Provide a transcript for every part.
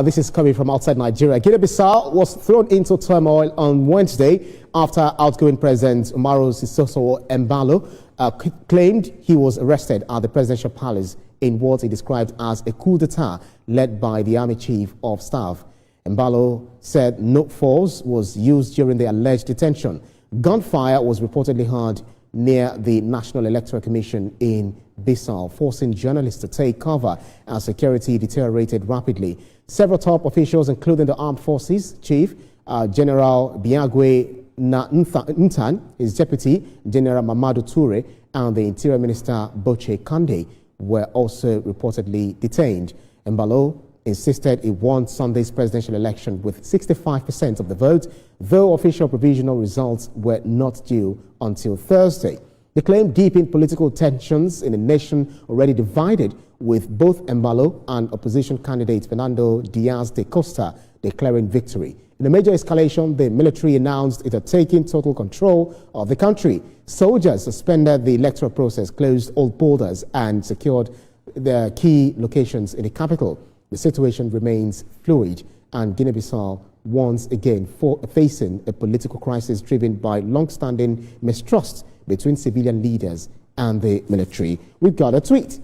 This is coming from outside Nigeria. Guinea-Bissau was thrown into turmoil on Wednesday after outgoing President Umaru Sissoco Embalo claimed he was arrested at the presidential palace in what he described as a coup d'etat led by the Army Chief of Staff. Embalo said no force was used during the alleged detention. Gunfire was reportedly heard near the National Electoral Commission in Bissau, forcing journalists to take cover as security deteriorated rapidly. Several top officials, including the Armed Forces Chief, General Biagwe Ntan, his deputy, General Mamadou Toure, and the Interior Minister Boche Kande, were also reportedly detained. Embalo insisted he won Sunday's presidential election with 65% of the vote, though official provisional results were not due until Thursday. The claim deepened political tensions in a nation already divided, with both Embalo and opposition candidate Fernando Diaz de Costa declaring victory. In a major escalation, the military announced it had taken total control of the country. Soldiers suspended the electoral process, closed all borders, and secured the key locations in the capital. The situation remains fluid, and Guinea-Bissau once again facing a political crisis driven by long-standing mistrust between civilian leaders and the military. We've got a tweet.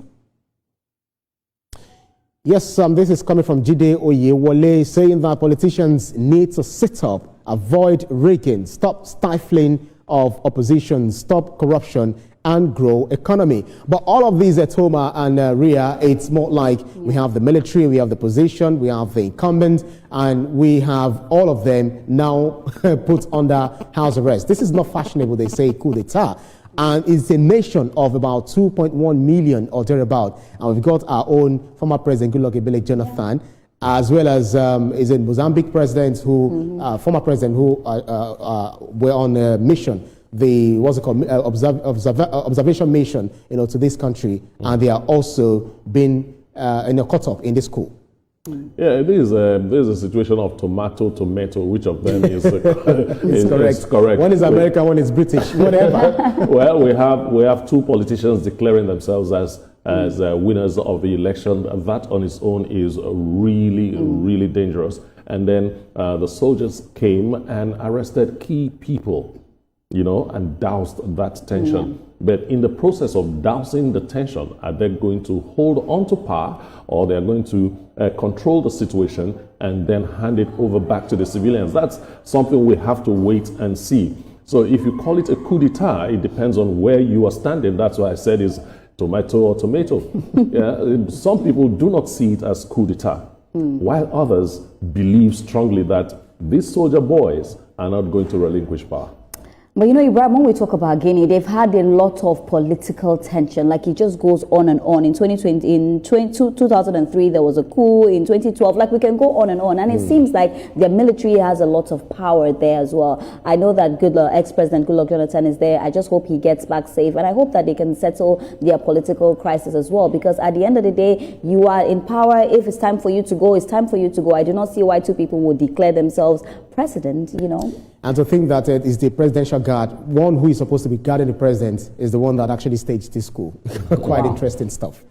Yes, this is coming from Jide Oyewole, saying that politicians need to sit up, avoid rigging, stop stifling of opposition, stop corruption, and grow economy. But all of these at Toma and Ria, it's more like we have the military, we have the position, we have the incumbent, and we have all of them now put under house arrest. This is not fashionable, they say, coup d'etat. And it's a nation of about 2.1 million or thereabout. And we've got our own former President Goodluck Ebele Jonathan, as well as is a Mozambique president who, former president who were on a mission, the what's it called, observation mission, to this country, and they are also been caught up in this coup. Yeah, it is. There's a situation of tomato. Which of them is, is correct? One is American, one is British, whatever. Well, we have two politicians declaring themselves as winners of the election. That on its own is really dangerous. And then the soldiers came and arrested key people, and doused that tension. But in the process of dousing the tension, are they going to hold on to power, or they're going to control the situation and then hand it over back to the civilians? That's something we have to wait and see. So if you call it a coup d'etat, it depends on where you are standing. That's why I said is tomato or tomato. Yeah, some people do not see it as coup d'etat, while others believe strongly that these soldier boys are not going to relinquish power. But Ibrahim, when we talk about Guinea, they've had a lot of political tension. Like, it just goes on and on. In 2003, there was a coup. In 2012, like, we can go on and on. And it seems like the military has a lot of power there as well. I know that ex-president Goodluck Jonathan is there. I just hope he gets back safe. And I hope that they can settle their political crisis as well. Because at the end of the day, you are in power. If it's time for you to go, it's time for you to go. I do not see why two people would declare themselves president, And to think that it is the presidential guard, one who is supposed to be guarding the president, is the one that actually staged this coup. Quite interesting stuff.